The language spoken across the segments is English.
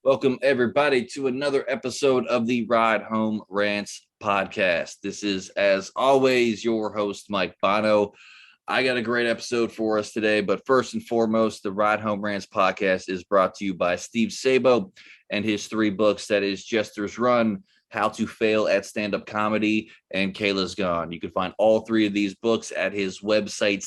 Welcome, everybody, to another episode of the Ride Home Rants podcast. This is, as always, your host, Mike Bono. I got a great episode for us today, but first and foremost, the Ride Home Rants podcast is brought to you by Steve Sabo and his three books, that is Jester's Run, How to Fail at Stand-Up Comedy, and Kayla's Gone. You can find all three of these books at his website,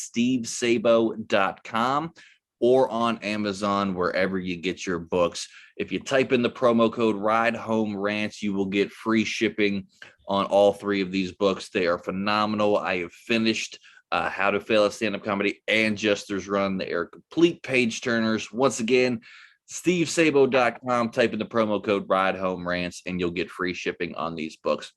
stevesabo.com, or on Amazon, wherever you get your books. If you type in the promo code RIdeHomeRants, you will get free shipping on all three of these books. They are phenomenal. I have finished How to Fail at Stand-Up Comedy and Jester's Run. They are complete page turners. Once again, stevesabo.com, type in the promo code RIdeHomeRants, and you'll get free shipping on these books.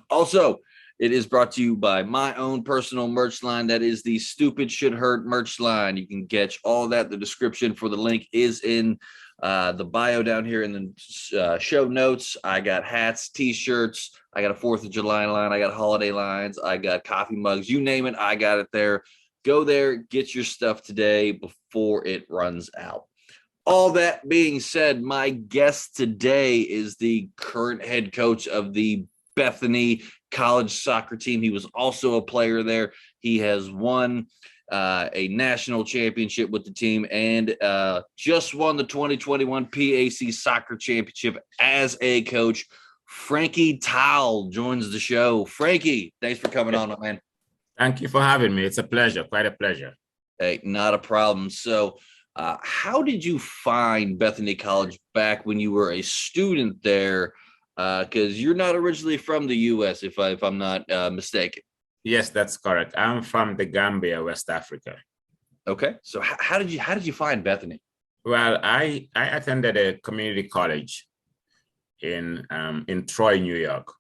Also, it is brought to you by my own personal merch line. That is the Stupid Should Hurt merch line. You can catch all of that. The description for the link is in the bio down here in the show notes. I got hats, t-shirts. I got a 4th of July line. I got holiday lines. I got coffee mugs. You name it, I got it there. Go there, get your stuff today before it runs out. All that being said, my guest today is the current head coach of the Bethany college soccer team. He was also a player there. He has won a national championship with the team and just won the 2021 PAC soccer championship as a coach. Frankie Taal joins the show. Frankie, thanks for coming on, man. Thank you for having me. It's a pleasure, quite a pleasure. Hey, not a problem. So how did you find Bethany College back when you were a student there? Because you're not originally from the U.S., if I'm not mistaken. Yes, that's correct. I'm from the Gambia, West Africa. Okay, so how did you find Bethany? Well, I attended a community college in Troy, New York.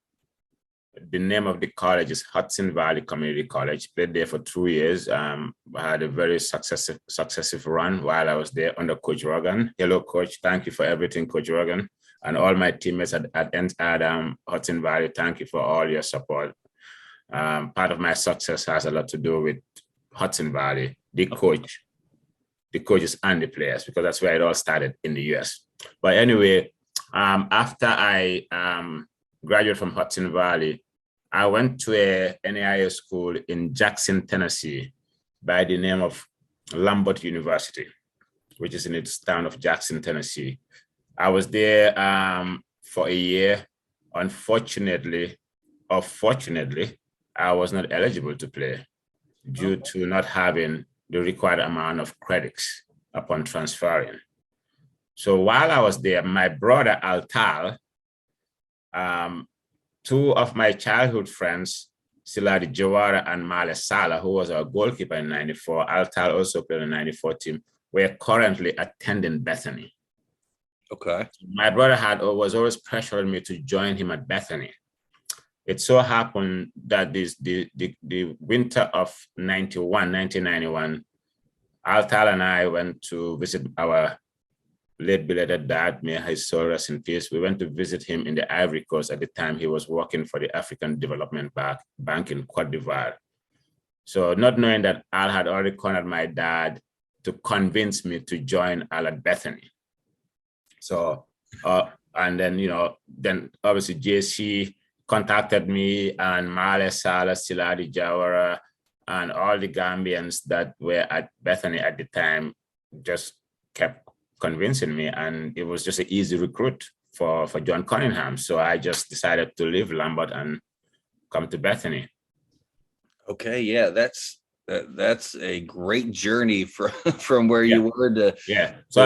The name of the college is Hudson Valley Community College. Played there for 2 years. I had a very successive run while I was there under Coach Rogan. Hello, Coach. Thank you for everything, Coach Rogan. And all my teammates at Hudson Valley, thank you for all your support. Part of my success has a lot to do with Hudson Valley, the coaches and the players, because that's where it all started in the US. But anyway, after I graduated from Hudson Valley, I went to a NAIA school in Jackson, Tennessee, by the name of Lambert University, which is in the town of Jackson, Tennessee. I was there for a year. Unfortunately, or fortunately, I was not eligible to play due to not having the required amount of credits upon transferring. So while I was there, my brother Taal, two of my childhood friends, Siladi Jawara and Male Sala, who was our goalkeeper in '94, Taal also played in the '94 team, were currently attending Bethany. Okay. My brother was always pressuring me to join him at Bethany. It so happened that the winter of 1991, Taal and I went to visit our late belated dad, may his soul rest in peace. We went to visit him in the Ivory Coast. At the time, he was working for the African Development Bank in Cote d'Ivoire. So not knowing that Al had already cornered my dad to convince me to join Al at Bethany. So, and then, then obviously JC contacted me, and Male Sala, Siladi Jawara, and all the Gambians that were at Bethany at the time just kept convincing me, and it was just an easy recruit for John Cunningham. So I just decided to leave Lambert and come to Bethany. Okay, yeah, that's a great journey from where you were to. Yeah, so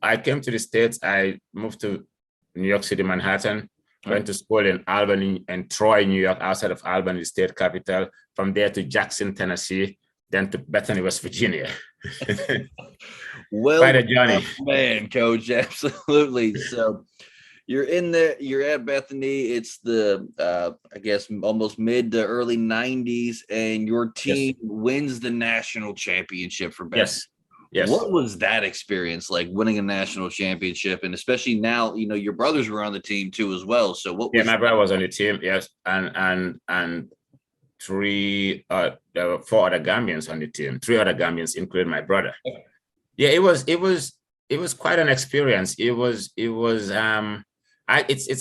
I came to the States. I moved to New York City, Manhattan. Went to school in Albany and Troy, New York, outside of Albany, the state capital. From there to Jackson, Tennessee, then to Bethany, West Virginia. Well, quite a journey, man, Coach. Absolutely. So you're in there. You're at Bethany. It's the I guess almost mid to early '90s, and your team wins the national championship for Bethany. Yes. What was that experience like, winning a national championship? And especially now, your brothers were on the team too as well. So what was my brother was on the team, yes. And there were 4 other Gambians on the team, 3 other Gambians, including my brother. Yeah, it was it was quite an experience. It's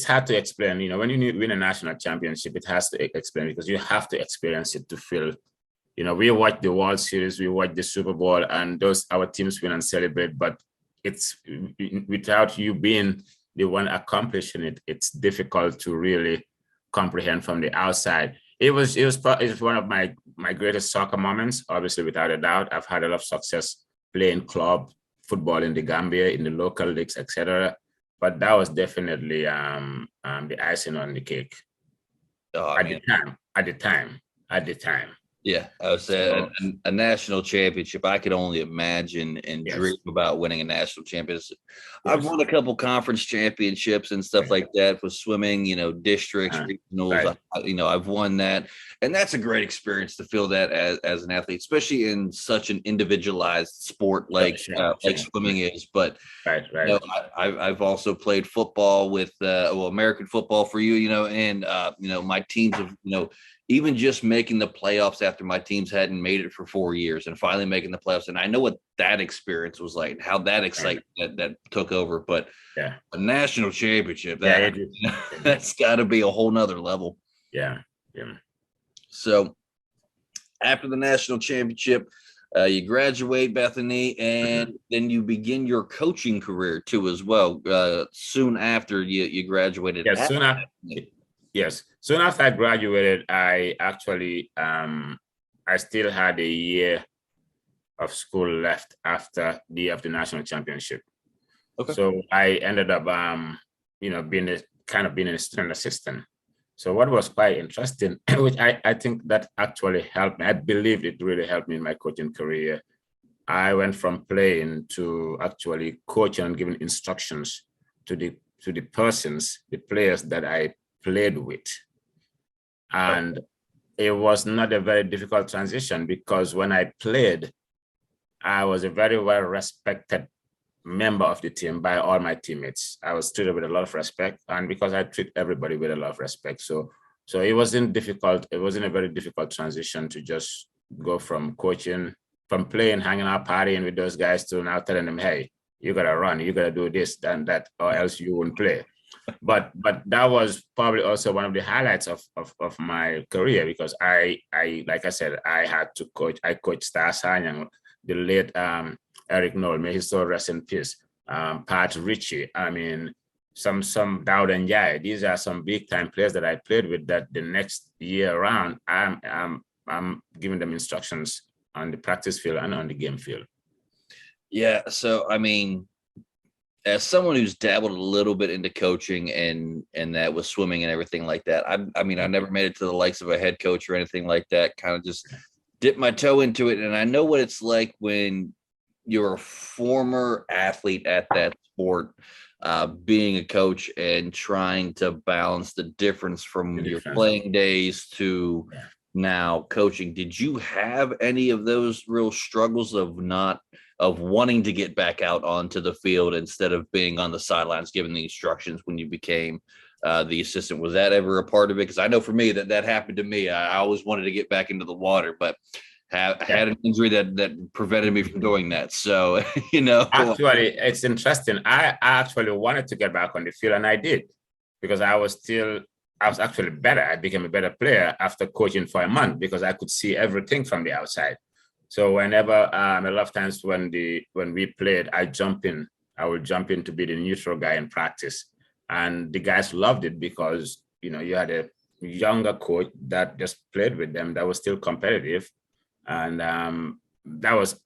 hard to explain. You know, when you win a national championship, it has to explain because you have to experience it to feel. You know, we watch the World Series, we watch the Super Bowl, and those our teams win and celebrate. But it's without you being the one accomplishing it, it's difficult to really comprehend from the outside. It's one of my greatest soccer moments, obviously, without a doubt. I've had a lot of success playing club football in the Gambia, in the local leagues, etc. But that was definitely the icing on the cake. Oh, At man. the time. Yeah, I would say So, a national championship. I could only imagine and yes, dream about winning a national championship. I've yes, won a couple conference championships and stuff yes. like that for swimming, you know, districts, regionals. Right. You know, I've won that, and that's a great experience to feel that as an athlete, especially in such an individualized sport like Sure. swimming is. But Right, you know, right. I've also played football with American football for you, you know, and you know, my teams have, you know, even just making the playoffs after my teams hadn't made it for 4 years and finally making the playoffs. And I know what that experience was like, how that excitement that took over. But Yeah. a national championship, Yeah, that it is. that's got to be a whole nother level. Yeah. Yeah. So after the national championship, you graduate, Bethany, and then you begin your coaching career too, as well. Soon after you graduated. Yes, soon after I graduated, I actually I still had a year of school left after the national championship. Okay. So I ended up you know, being a student assistant. So what was quite interesting, which I think that actually helped me. I believe it really helped me in my coaching career. I went from playing to actually coaching and giving instructions to the players that I played with. And it was not a very difficult transition because when I played, I was a very well respected member of the team by all my teammates. I was treated with a lot of respect, and because I treat everybody with a lot of respect. So it wasn't difficult. It wasn't a very difficult transition to just go from coaching, from playing, hanging out, partying with those guys to now telling them, hey, you gotta run, you gotta do this and that, or else you won't play. But that was probably also one of the highlights of my career, because I like I said, I coached Star Sanyang, the late Eric Noel, may his soul rest in peace. Pat Ritchie, I mean, some Dowd and Jai. These are some big time players that I played with. That the next year around, I'm giving them instructions on the practice field and on the game field. Yeah. So I mean, as someone who's dabbled a little bit into coaching and that with swimming and everything like that, I mean, I never made it to the likes of a head coach or anything like that. Kind of just dipped my toe into it, and I know what it's like when you're a former athlete at that sport, being a coach and trying to balance the difference from your playing days to now coaching. Did you have any of those real struggles of wanting to get back out onto the field instead of being on the sidelines giving the instructions when you became the assistant? Was that ever a part of it? Because I know for me that happened to me. I always wanted to get back into the water, but had an injury that prevented me from doing that. So, you know. Actually, it's interesting. I actually wanted to get back on the field, and I did, because I was actually better. I became a better player after coaching for a month because I could see everything from the outside. So whenever, a lot of times when we played, I would jump in to be the neutral guy in practice. And the guys loved it because, you know, you had a younger coach that just played with them that was still competitive. And that was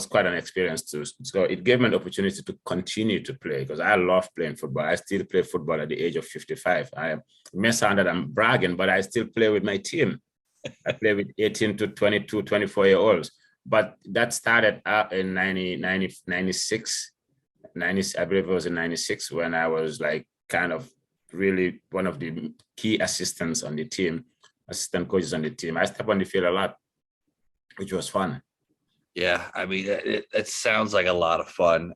quite an experience too. So it gave me an opportunity to continue to play, because I love playing football. I still play football at the age of 55. I may sound that I'm bragging, but I still play with my team. I play with 18 to 22, 24-year-olds. But that started out in 96, I believe it was in 96, when I was like kind of really one of the key assistant coaches on the team. I stepped on the field a lot, which was fun. Yeah, I mean, it sounds like a lot of fun.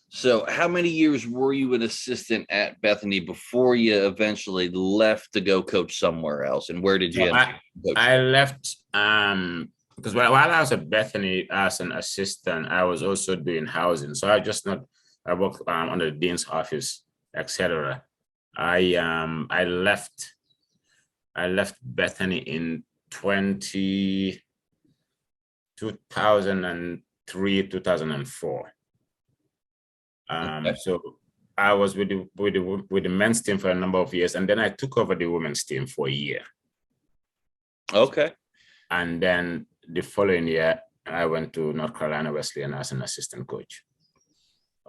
So how many years were you an assistant at Bethany before you eventually left to go coach somewhere else? And where did you I left because while I was at Bethany as an assistant, I was also doing housing. So I worked under the dean's office, etc. I left Bethany in 2003, 2004. Okay. So I was with the men's team for a number of years, and then I took over the women's team for a year. Okay. And then the following year, I went to North Carolina Wesleyan as an assistant coach.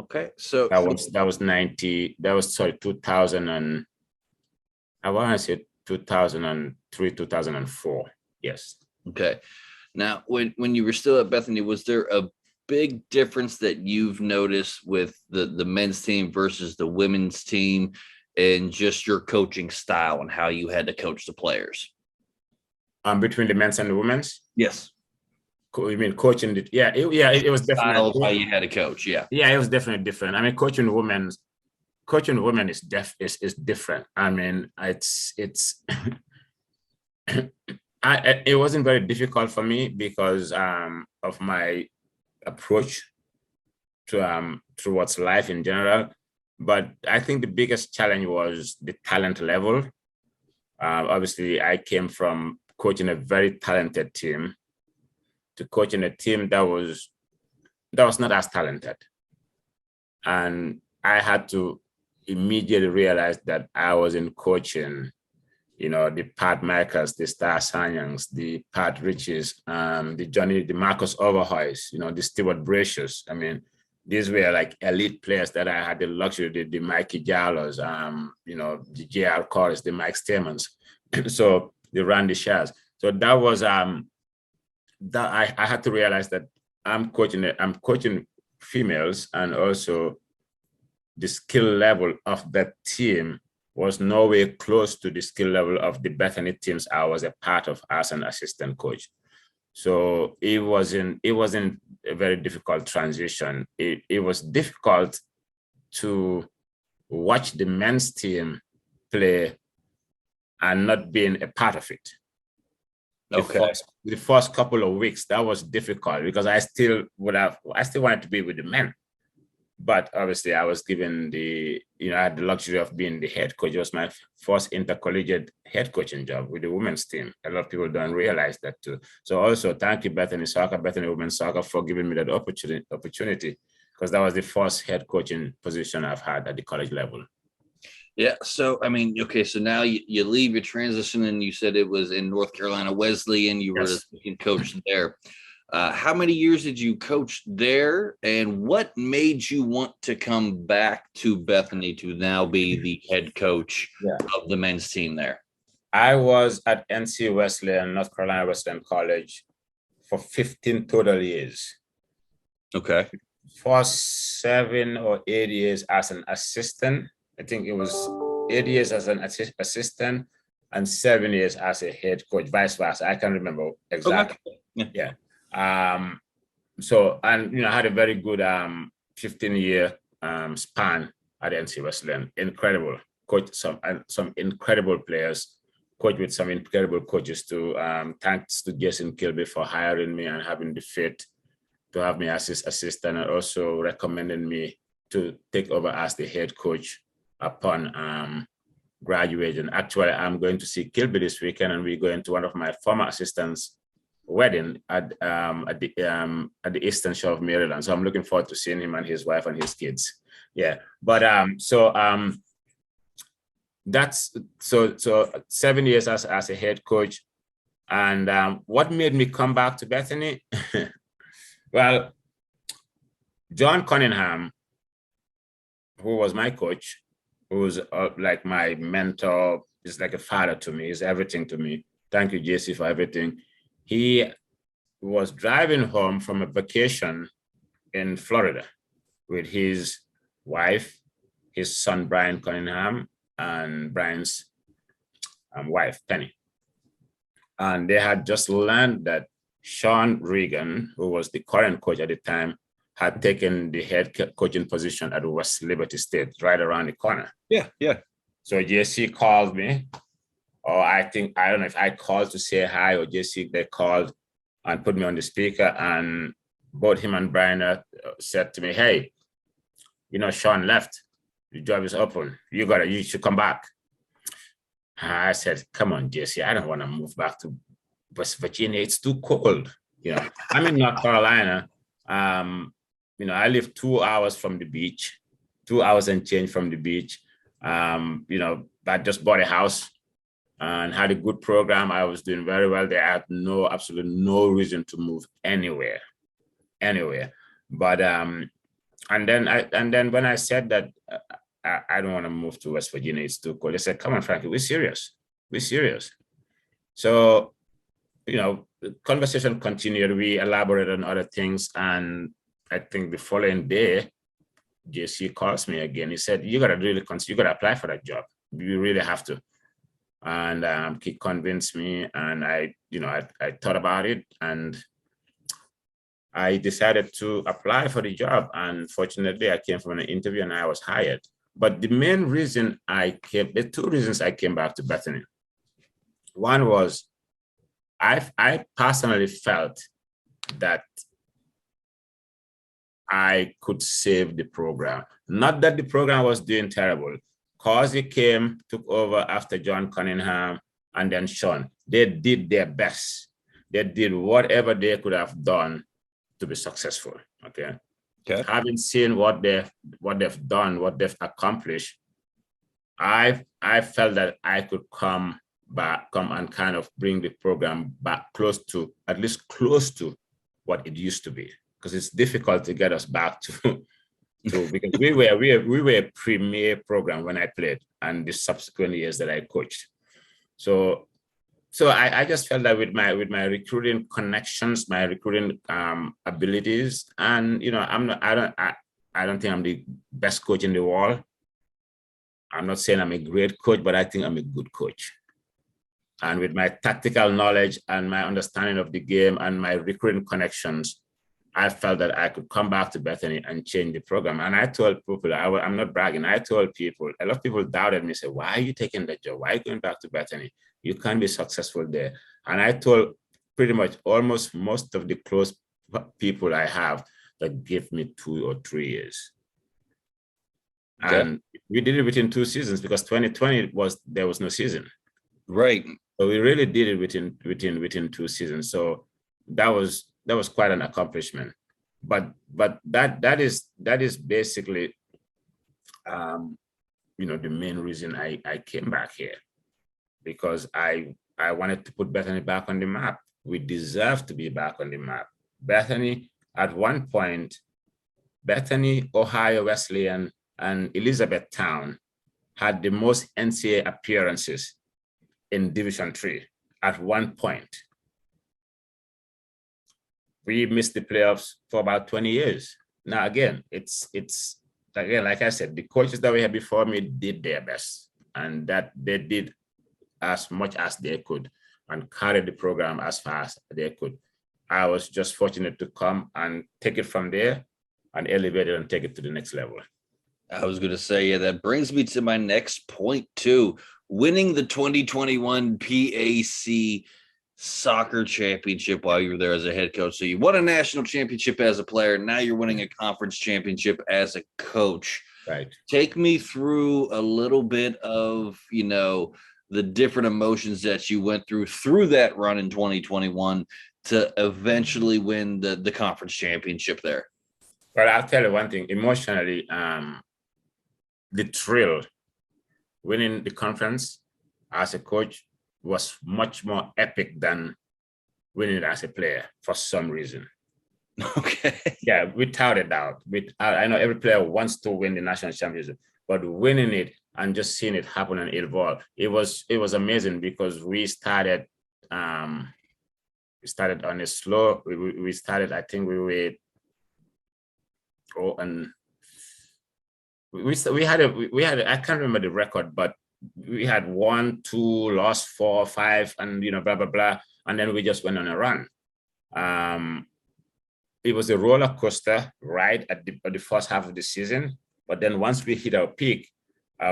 Okay. So that was 2000 and I want to say 2003, 2004. Yes. okay. Now, when you were still at Bethany, was there a big difference that you've noticed with the men's team versus the women's team, and just your coaching style and how you had to coach the players? Between the men's and the women's? Yes. You mean coaching? It was definitely how you had to coach. Yeah. Yeah, it was definitely different. I mean, coaching women is different. I mean, it's it wasn't very difficult for me because of my approach to towards life in general. But I think the biggest challenge was the talent level. Obviously, I came from coaching a very talented team to coaching a team that was not as talented. And I had to immediately realize that I was in coaching, the Pat Michaels, the Star Sanyans, the Pat Riches, the Marcus Overhoys, the Stewart Bracious. I mean, these were like elite players that I had the luxury, the Mikey Gallos, the J.R. Corris, the Mike Stamans, so the Randy Shaz. So that was that I had to realize that I'm coaching females, and also the skill level of that team was nowhere close to the skill level of the Bethany teams I was a part of as an assistant coach. So it wasn't a very difficult transition. It was difficult to watch the men's team play and not being a part of it. The first couple of weeks, that was difficult because I still wanted to be with the men. But obviously I was given I had the luxury of being the head coach. It was my first intercollegiate head coaching job with the women's team. A lot of people don't realize that too. So also thank you, Bethany Women's Soccer, for giving me that opportunity, because that was the first head coaching position I've had at the college level. Yeah. So, I mean, okay. So now you leave your transition, and you said it was in North Carolina Wesleyan. You were a coach there. How many years did you coach there, and what made you want to come back to Bethany to now be the head coach of the men's team there? I was at NC Wesleyan, North Carolina Wesleyan College, for 15 total years. Okay. For 7 or 8 years as an assistant. I think it was 8 years as an assistant and 7 years as a head coach, vice versa. I can't remember exactly. Okay. Yeah. So, and I had a very good 15-year span at NC Wesleyan. Incredible coach, some incredible players, coach with some incredible coaches too. Thanks to Jason Kilby for hiring me and having the faith to have me as his assistant, and also recommending me to take over as the head coach upon graduating. Actually, I'm going to see Kilby this weekend, and we're going to one of my former assistants' wedding at the Eastern Shore of Maryland. So I'm looking forward to seeing him and his wife and his kids. Yeah, but that's so 7 years as a head coach. And what made me come back to Bethany? Well, John Cunningham, who was my coach, who's like my mentor, is like a father to me, is everything to me. Thank you, JC, for everything. He was driving home from a vacation in Florida with his wife, his son, Brian Cunningham, and Brian's wife, Penny. And they had just learned that Sean Regan, who was the current coach at the time, had taken the head coaching position at West Liberty State, right around the corner. Yeah. So JC called me, or I don't know if I called to say hi, or JC, they called and put me on the speaker, and both him and Brian said to me, hey, Sean left. The job is open. You should come back. I said, come on, Jesse, I don't want to move back to West Virginia. It's too cold. I'm in North Carolina. I live 2 hours from the beach, 2 hours and change from the beach. I just bought a house and had a good program. I was doing very well there. I had absolutely no reason to move anywhere. But and then when I said that I don't want to move to West Virginia, it's too cold, they said, come on, Frankie, we're serious. So, the conversation continued. We elaborated on other things, and I think the following day, JC calls me again. He said, you got to apply for that job. You really have to. And he convinced me, and I thought about it, and I decided to apply for the job. And fortunately, I came from an interview and I was hired. But the main reason the 2 reasons I came back to Bethany. One was I personally felt that I could save the program. Not that the program was doing terrible. Causey came, took over after John Cunningham and then Sean. They did their best. They did whatever they could have done to be successful. Okay. Having seen what they've done, what they've accomplished, I felt that I could come and kind of bring the program back at least close to what it used to be, because it's difficult to get us back to because we were a premier program when I played, and the subsequent years that I coached. So I just felt that with my recruiting connections, my recruiting abilities, and I don't think I'm the best coach in the world. I'm not saying I'm a great coach, but I think I'm a good coach. And with my tactical knowledge and my understanding of the game and my recruiting connections, I felt that I could come back to Bethany and change the program. And I told people, I'm not bragging, I told people, a lot of people doubted me, said, why are you taking that job? Why are you going back to Bethany? You can't be successful there. And I told pretty much almost most of the close people I have that give me 2 or 3 years. Okay. And we did it within 2 seasons, because 2020 there was no season. Right. So we really did it within 2 seasons. So that was quite an accomplishment. But that is basically the main reason I came back here, because I wanted to put Bethany back on the map. We deserve to be back on the map. Bethany, at one point, Bethany, Ohio Wesleyan, and Elizabethtown had the most NCAA appearances in Division III at one point. We missed the playoffs for about 20 years. Now, again, it's again, like I said, the coaches that we had before me did their best, and that they did as much as they could and carried the program as far as they could. I was just fortunate to come and take it from there and elevate it and take it to the next level. I was going to say, yeah, that brings me to my next point too. Winning the 2021 PAC soccer championship while you were there as a head coach. So you won a national championship as a player. Now you're winning a conference championship as a coach. Right. Take me through a little bit of, the different emotions that you went through that run in 2021 to eventually win the conference championship there. Well, I'll tell you one thing. Emotionally, the thrill winning the conference as a coach was much more epic than winning it as a player for some reason. Okay. Yeah, without a doubt. I know every player wants to win the national championship, but winning it and just seeing it happen and evolve, it was amazing, because we started on a slow. We started, I think we were. We had I can't remember the record, but we had 1, 2, lost 4, 5, and blah blah blah, and then we just went on a run. It was a roller coaster ride at the first half of the season, but then once we hit our peak,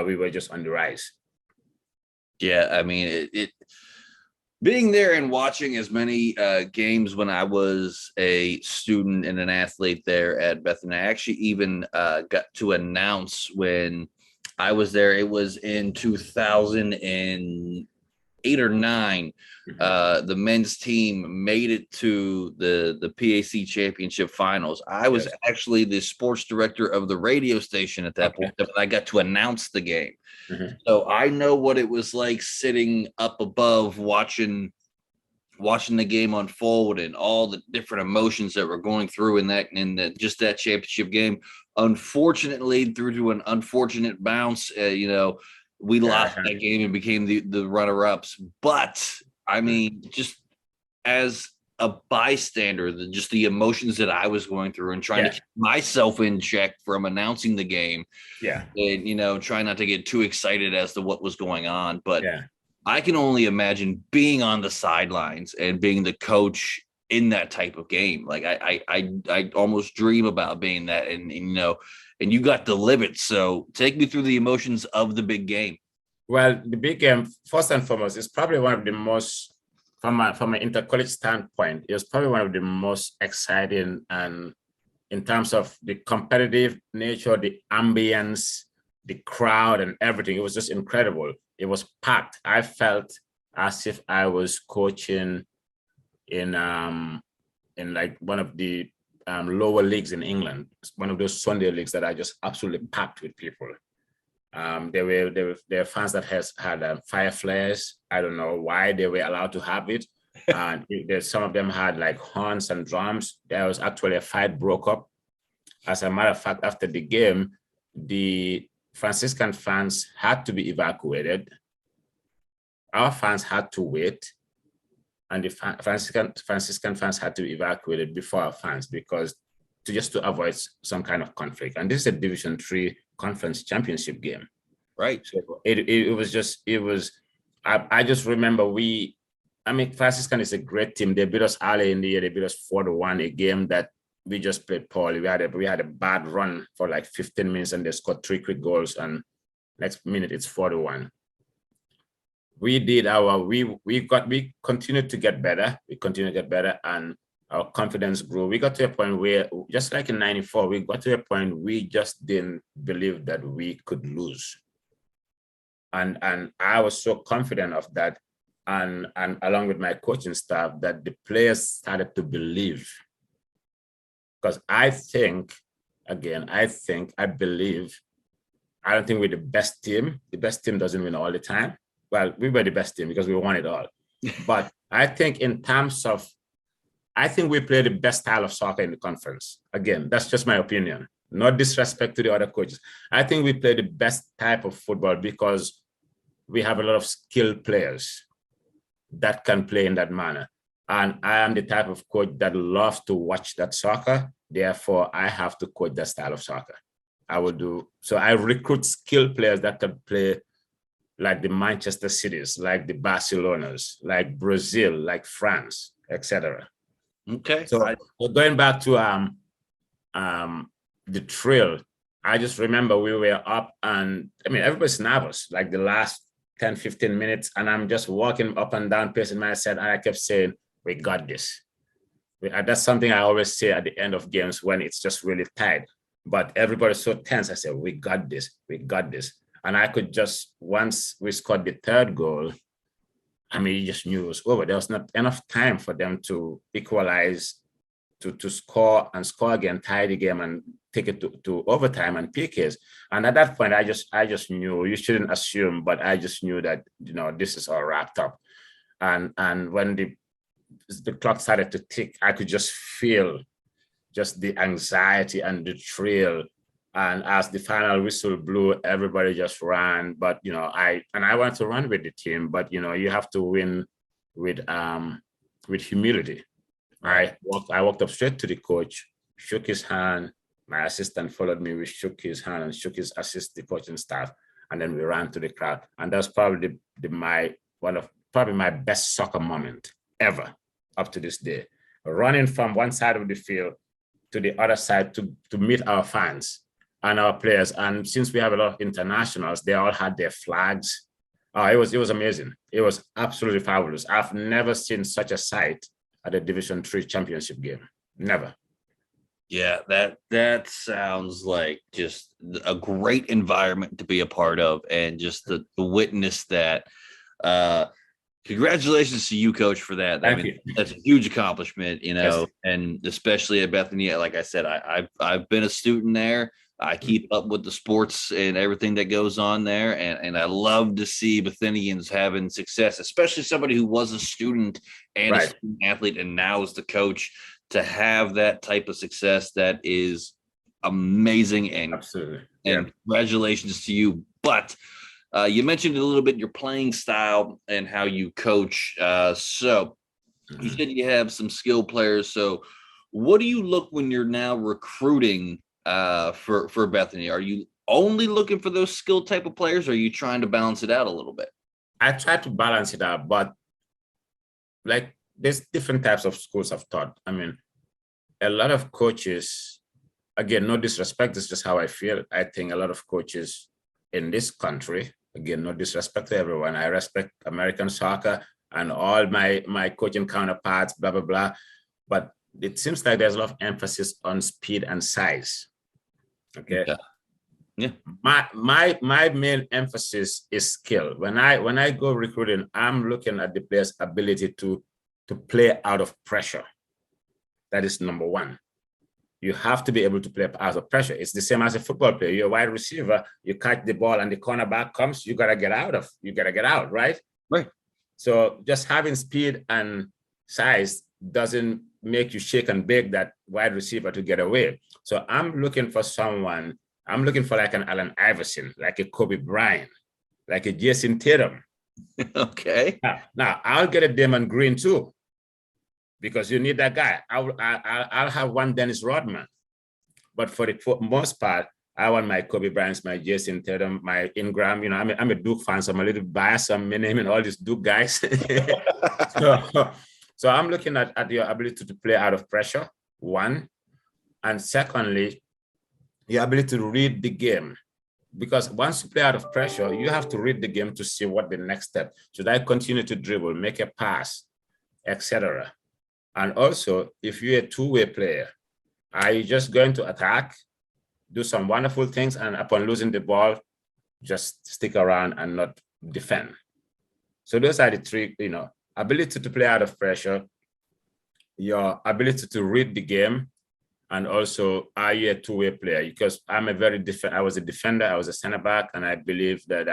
we were just on the rise. Yeah, I mean, Being there and watching as many games when I was a student and an athlete there at Bethany, I actually even got to announce when I was there. It was in 2008 or 9. The men's team made it to the PAC championship finals. I was actually the sports director of the radio station at that point, and I got to announce the game. So I know what it was like sitting up above watching the game unfold and all the different emotions that were going through in that just that championship game. Unfortunately, through to an unfortunate bounce, we lost that game and became the runner-ups. But I mean, just as a bystander, just the emotions that I was going through and trying to keep myself in check from announcing the game. And trying not to get too excited as to what was going on. But I can only imagine being on the sidelines and being the coach in that type of game. Like I almost dream about being that, and you got to live it. So take me through the emotions of the big game. Well, the big game, first and foremost, is probably one of the most, from an inter-college standpoint, it was probably one of the most exciting, and in terms of the competitive nature, the ambience, the crowd and everything, it was just incredible. It was packed. I felt as if I was coaching in like one of the lower leagues in England, one of those Sunday leagues that are just absolutely packed with people. There were fans that had fire flares. I don't know why they were allowed to have it. And some of them had like horns and drums. There was actually a fight broke up. As a matter of fact, after the game, the Franciscan fans had to be evacuated. Our fans had to wait, and the Franciscan fans had to be evacuated before our fans, because to avoid some kind of conflict. And this is a Division III conference championship game. Right. So I just remember Franciscan is a great team. They beat us early in the year. They beat us 4-1, a game that we just played poorly. We had a bad run for like 15 minutes and they scored 3 quick goals, and next minute it's 4-1. We continued to get better. We continued to get better, and our confidence grew. We got to a point where, just like in '94, we got to a point we just didn't believe that we could lose. And I was so confident of that, and along with my coaching staff, that the players started to believe. Because I believe, I don't think we're the best team. The best team doesn't win all the time. Well, we were the best team because we won it all. But I think we play the best style of soccer in the conference. Again, that's just my opinion. No disrespect to the other coaches. I think we play the best type of football because we have a lot of skilled players that can play in that manner. And I am the type of coach that loves to watch that soccer. Therefore, I have to coach that style of soccer. I will do. So I recruit skilled players that can play like the Manchester Cities, like the Barcelonas, like Brazil, like France, etc. Okay. So going back to the trail, I just remember we were up, and everybody's nervous, like the last 10, 15 minutes, and I'm just walking up and down, pacing myself, and I kept saying, we got this. That's something I always say at the end of games when it's just really tight. But everybody's so tense. I said, we got this. We got this. And I could just, once we scored the third goal, you just knew it was over. There was not enough time for them to equalize, to score and score again, tie the game and take it to overtime and PKs. And at that point, I just knew, you shouldn't assume, but I just knew that, this is all wrapped up. And when the clock started to tick, I could just feel just the anxiety and the thrill. And as the final whistle blew, everybody just ran. But I wanted to run with the team, but you have to win with humility. I walked up straight to the coach, shook his hand. My assistant followed me. We shook his hand and shook his the coaching staff, and then we ran to the crowd. And that's probably my best soccer moment ever up to this day. Running from one side of the field to the other side to meet our fans and our players. And since we have a lot of internationals, they all had their flags It was amazing. It was absolutely fabulous. I've never seen such a sight at a Division III championship game. Never. Yeah, that sounds like just a great environment to be a part of, and just the witness that. Congratulations to you, Coach, for that. I Thank mean, you. that's a huge accomplishment, you Yes. know, and especially at Bethany. Like I said, I've been a student there. I keep up with the sports and everything that goes on there, and I love to see Bethanians having success, especially somebody who was a student and a Right. student athlete, and now is the coach. To have that type of success, that is amazing, Absolutely. Yeah. and congratulations to you. But you mentioned a little bit your playing style and how you coach. So you said you have some skill players. So what do you look when you're now recruiting for Bethany? Are you only looking for those skill type of players, or are you trying to balance it out a little bit? I try to balance it out, but like there's different types of schools of thought. I mean, a lot of coaches, again, no disrespect, it's just how I feel. I think a lot of coaches in this country, again, no disrespect to everyone. I respect American soccer and all my coaching counterparts, blah, blah, blah. But it seems like there's a lot of emphasis on speed and size. Okay. Yeah. My main emphasis is skill. When I go recruiting, I'm looking at the player's ability to play out of pressure. That is number one. You have to be able to play out of pressure. It's the same as a football player. You're a wide receiver, you catch the ball and the cornerback comes, you gotta get out, right? Right. So just having speed and size doesn't make you shake and bake that wide receiver to get away. So I'm looking for like an Allen Iverson, like a Kobe Bryant, like a Jason Tatum. Okay. Now I'll get a Damon Green too, because you need that guy. I'll have one Dennis Rodman, but for the most part, I want my Kobe Bryants, my Jason Tatum, my Ingram. You know, I'm a Duke fan, so I'm a little biased. I'm naming all these Duke guys. so I'm looking at your ability to play out of pressure, one, and secondly, your ability to read the game. Because once you play out of pressure, you have to read the game to see what the next step. Should I continue to dribble, make a pass, etc.? And also, if you're a two-way player, are you just going to attack, do some wonderful things, and upon losing the ball, just stick around and not defend? So those are the three, ability to play out of pressure, your ability to read the game, and also are you a two-way player? Because I was a defender, I was a center back, and I believe that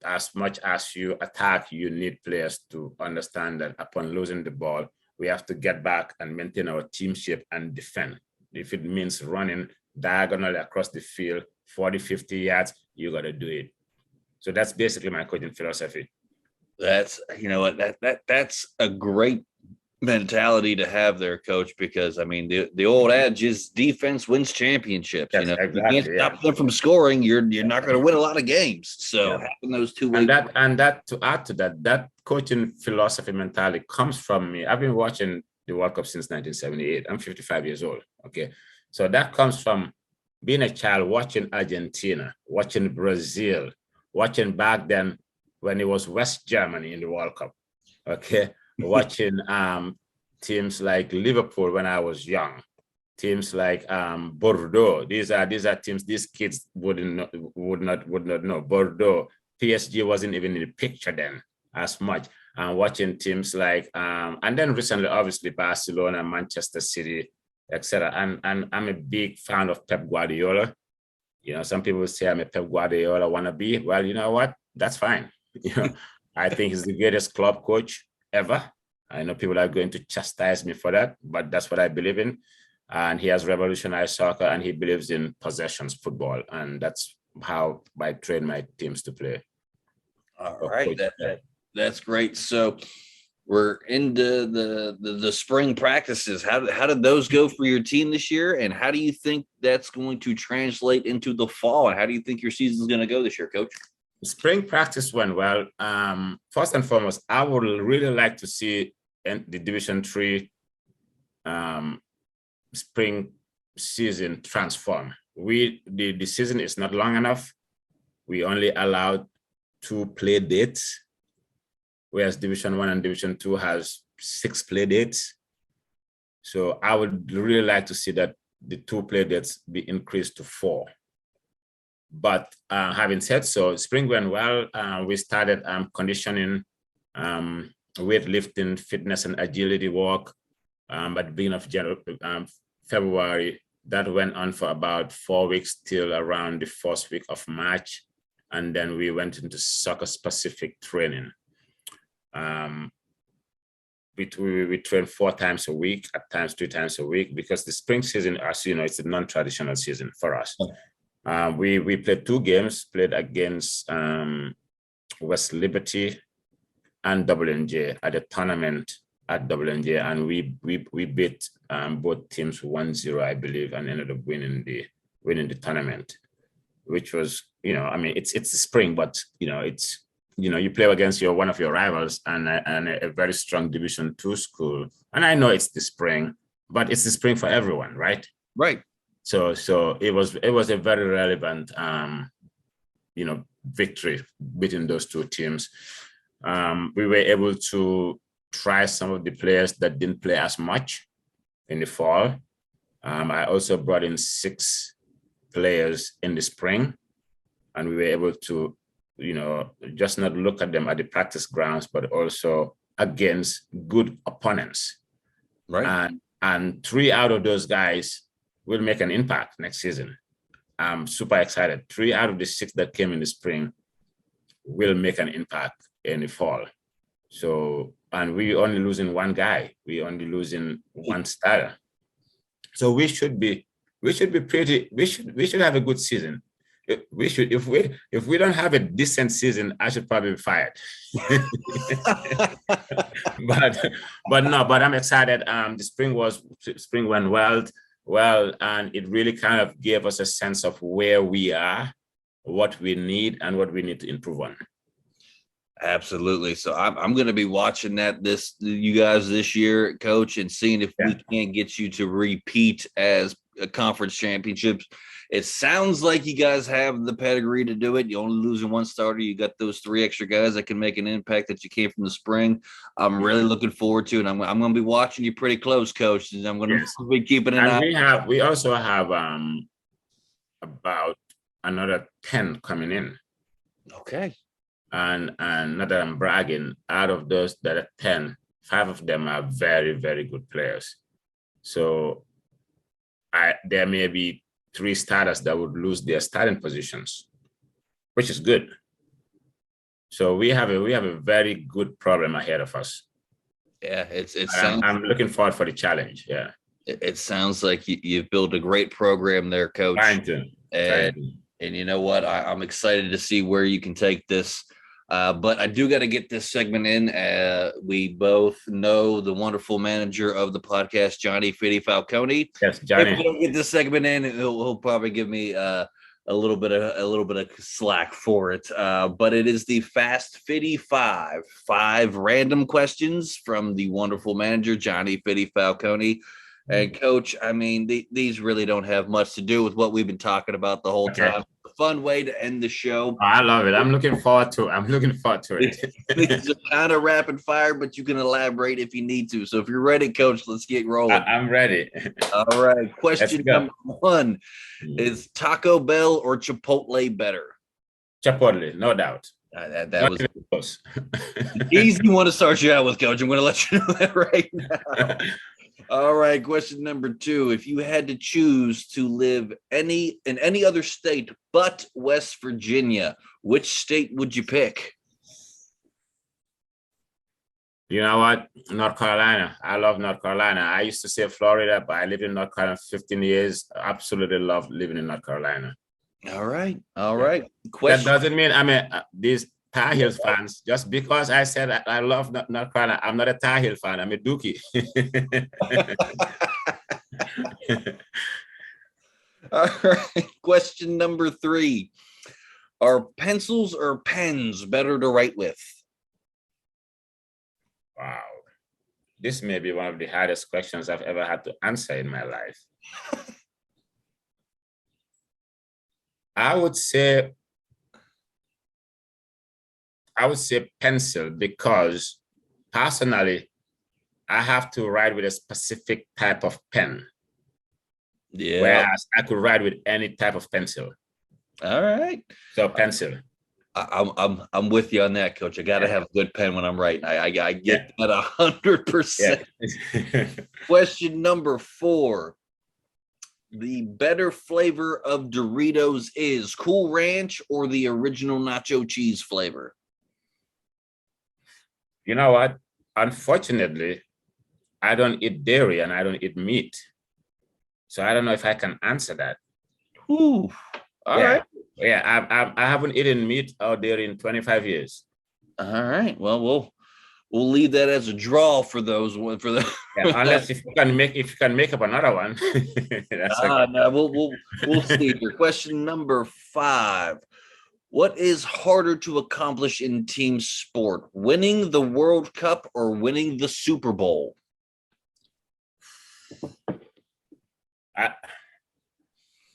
as much as you attack, you need players to understand that upon losing the ball, we have to get back and maintain our team shape and defend. If it means running diagonally across the field, 40, 50 yards, you got to do it. So that's basically my coaching philosophy. That's, that's a great mentality to have there, Coach, because I mean the old adage is defense wins championships. Yes, exactly, you can't stop them from scoring, you're not going to win a lot of games. So having those two ways, and that to add to that coaching philosophy mentality comes from me. I've been watching the World Cup since 1978. I'm 55 years old. Okay, so that comes from being a child watching Argentina, watching Brazil, watching back then when it was West Germany in the World Cup. Okay. Watching teams like Liverpool when I was young, teams like Bordeaux. These are teams these kids would not know. Bordeaux, PSG wasn't even in the picture then as much. Watching teams like and then recently, obviously Barcelona, Manchester City, etc. And I'm a big fan of Pep Guardiola. Some people say I'm a Pep Guardiola wannabe. Well, you know what? That's fine. I think he's the greatest club coach ever. I know people are going to chastise me for that, but that's what I believe in. And he has revolutionized soccer, and he believes in possessions football. And that's how I train my teams to play. All right. That's great. So we're into the spring practices. How did those go for your team this year? And how do you think that's going to translate into the fall? And how do you think your season is going to go this year, Coach? Spring practice went well. First and foremost, I would really like to see the Division III spring season transform. The season is not long enough. We only allowed 2 play dates, whereas Division 1 and Division 2 has 6 play dates. So I would really like to see that the 2 play dates be increased to 4. But having said so, spring went well. We started conditioning, weightlifting, fitness, and agility walk at the beginning of February. That went on for about 4 weeks till around the first week of March. And then we went into soccer-specific training. We train 4 times a week, at times 3 times a week, because the spring season, as you know, it's a non-traditional season for us. We played 2 games, played against West Liberty and WNJ at a tournament at WNJ, and we beat both teams 1-0, I believe, and ended up winning the tournament, which was, I mean, it's the spring, but it's, you play against one of your rivals and a very strong Division 2 school, and I know it's the spring, but it's the spring for everyone, right? Right. So it was a very relevant victory between those 2 teams. We were able to try some of the players that didn't play as much in the fall. I also brought in 6 players in the spring, and we were able to, just not look at them at the practice grounds, but also against good opponents. Right. And 3 out of those guys will make an impact next season. I'm super excited. 3 out of the 6 that came in the spring will make an impact in the fall. So, and we only losing 1 guy. We only losing 1 starter. So we should have a good season. If we don't have a decent season, I should probably be fired. but I'm excited. The spring went well, and it really kind of gave us a sense of where we are, what we need, and what we need to improve on. Absolutely. So I'm going to be watching you guys this year, Coach, and seeing if we can't get you to repeat as a conference championships. It sounds like you guys have the pedigree to do it. You're only losing 1 starter. You got those 3 extra guys that can make an impact that you came from the spring. I'm really looking forward to it. I'm going to be watching you pretty close, Coach. And I'm going to be keeping an eye. And we also have about another 10 coming in. Okay. And not that I'm bragging, out of those that are 10, 5 of them are very, very good players. So there may be 3 starters that would lose their starting positions, which is good. So we have a very good problem ahead of us. Yeah, I'm looking forward for the challenge. Yeah. It sounds like you've built a great program there, Coach. Trying to. And you know what? I'm excited to see where you can take this. But I do got to get this segment in. We both know the wonderful manager of the podcast, Johnny Fitty Falcone. Yes, Johnny. If we don't get this segment in, he'll probably give me a little bit of slack for it. But it is the Fast Fitty 5 random questions from the wonderful manager, Johnny Fitty Falcone. And Coach, I mean, these really don't have much to do with what we've been talking about the whole time. A fun way to end the show. Oh, I love it. I'm looking forward to it. These are kind of rapid fire, but you can elaborate if you need to. So if you're ready, Coach, let's get rolling. I'm ready. All right. Question number 1. Is Taco Bell or Chipotle better? Chipotle, no doubt. That was close. Easy one to start you out with, Coach. I'm going to let you know that right now. All right, question number 2. If you had to choose to live in any other state but West Virginia, which state would you pick? You know what? North Carolina. I love North Carolina. I used to say Florida, but I lived in North Carolina 15 years. I absolutely love living in North Carolina. All right. That doesn't mean these Tar Heels fans, just because I said I love North Carolina, I'm not a Tar Heel fan. I'm a Dookie. All right. Question number 3. Are pencils or pens better to write with? Wow. This may be one of the hardest questions I've ever had to answer in my life. I would say I would say pencil, because personally, I have to write with a specific type of pen. Yeah. Whereas I could write with any type of pencil. All right. So pencil. I'm with you on that, Coach. I got to have a good pen when I'm writing. I get that 100%. Question number 4. The better flavor of Doritos is Cool Ranch or the original nacho cheese flavor? You know what? Unfortunately, I don't eat dairy and I don't eat meat. So I don't know if I can answer that. Ooh. All right. Yeah, I haven't eaten meat or dairy in 25 years. All right. Well, we'll leave that as a draw for those for the unless if you can make up another one. That's okay. No, we'll see here. Question number 5. What is harder to accomplish in team sport? Winning the World Cup or winning the Super Bowl?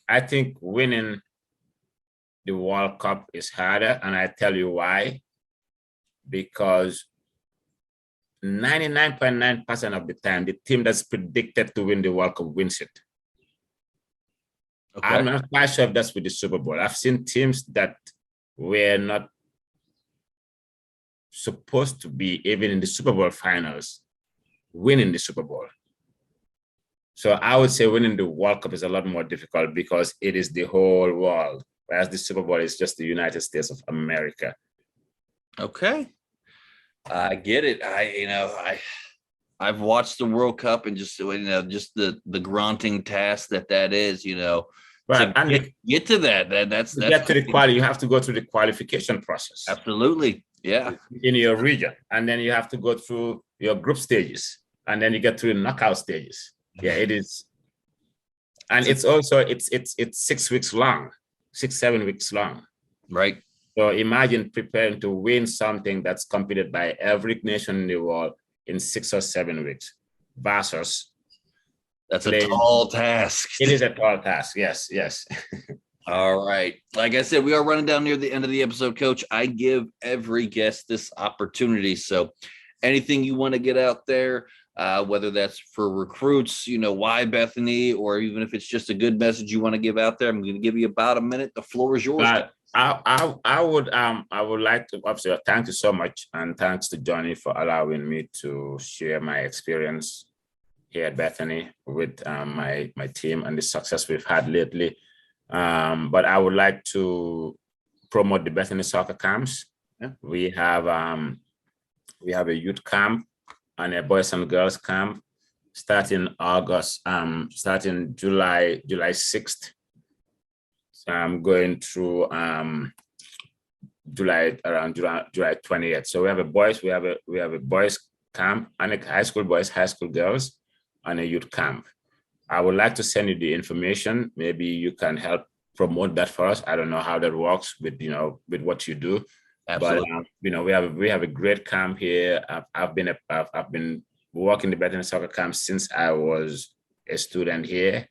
I think winning the World Cup is harder, and I tell you why. Because 99.9% of the time, the team that's predicted to win the World Cup wins it. Okay. I'm not quite sure if that's with the Super Bowl. I've seen teams that were not supposed to be even in the Super Bowl finals winning the Super Bowl. So I would say winning the World Cup is a lot more difficult because it is the whole world, whereas the Super Bowl is just the United States of America. Okay. I get it. I've watched the World Cup and just the grunting task that is, Right. To get to that's get to the quality. You have to go through the qualification process. Absolutely. Yeah. In your region. And then you have to go through your group stages. And then you get through the knockout stages. Yeah, it is. And it's also it's 6 weeks long, 6-7 weeks long. Right. So imagine preparing to win something that's competed by every nation in the world in 6 or 7 weeks versus. That's a tall task. It is a tall task. Yes, yes. All right. Like I said, we are running down near the end of the episode, Coach. I give every guest this opportunity. So anything you want to get out there, whether that's for recruits, why Bethany, or even if it's just a good message you want to give out there, I'm going to give you about a minute. The floor is yours. I would like to obviously thank you so much, and thanks to Johnny for allowing me to share my experience here at Bethany with my team and the success we've had lately. But I would like to promote the Bethany soccer camps. Yeah. We have a youth camp and a boys and girls camp starting starting July 6th. So I'm going through July 20th. So we have a boys camp and a high school boys, high school girls, and a youth camp. I would like to send you the information. Maybe you can help promote that for us. I don't know how that works with what you do. Absolutely. But we have a great camp here. I've been working the Bethany soccer camp since I was a student here.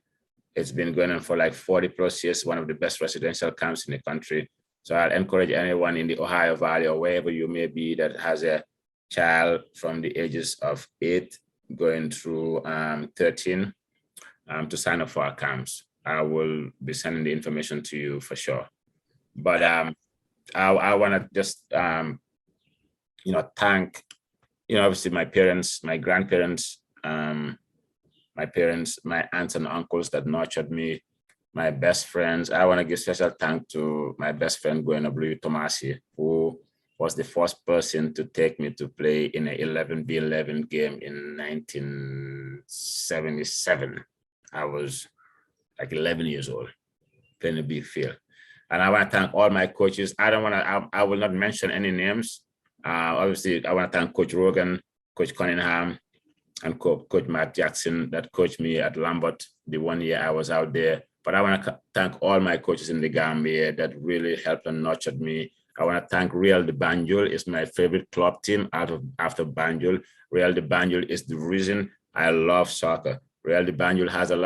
It's been going on for like 40 plus years, one of the best residential camps in the country. So I'll encourage anyone in the Ohio Valley or wherever you may be that has a child from the ages of 8 going through 13 to sign up for our camps. I will be sending the information to you for sure. But I want to just thank obviously my parents, my grandparents, my parents, my aunts and uncles that nurtured me, my best friends. I want to give special thanks to my best friend Gwen Tomasi, who was the first person to take me to play in an 11v11 game in 1977. I was like 11 years old, playing a big field. And I want to thank all my coaches. I will not mention any names. Obviously, I want to thank Coach Rogan, Coach Cunningham, and Coach Matt Jackson that coached me at Lambert the 1 year I was out there. But I want to thank all my coaches in the Gambia that really helped and nurtured me. I want to thank Real de Banjul. It's my favorite club team after Banjul. Real de Banjul is the reason I love soccer. Real de Banjul has a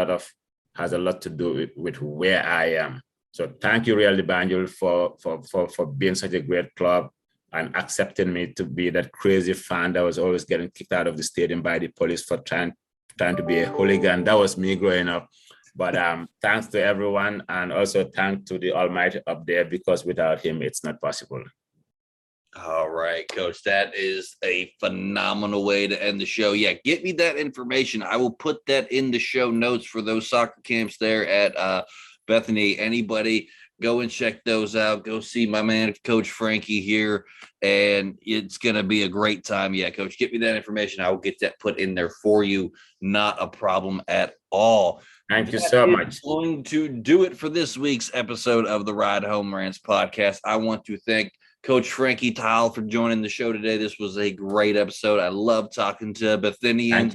lot to do with where I am. So thank you, Real de Banjul, for being such a great club, and accepting me to be that crazy fan that was always getting kicked out of the stadium by the police for trying to be a hooligan. That was me growing up. But thanks to everyone, and also thanks to the Almighty up there, because without him, it's not possible. All right, Coach. That is a phenomenal way to end the show. Yeah, get me that information. I will put that in the show notes for those soccer camps there at Bethany. Anybody, go and check those out. Go see my man, Coach Frankie here, and it's going to be a great time. Yeah, Coach, get me that information. I will get that put in there for you. Not a problem at all. Thank you so much. Going to do it for this week's episode of the Ride Home Rants podcast. I want to thank Coach Frankie Taal for joining the show today. This was a great episode. I love talking to Bethanians,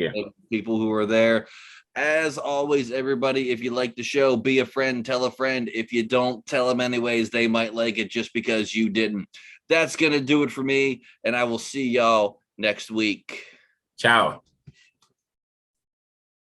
people who are there. As always, everybody, if you like the show, be a friend, tell a friend. If you don't, tell them anyways. They might like it just because you didn't. That's going to do it for me, and I will see y'all next week. Ciao.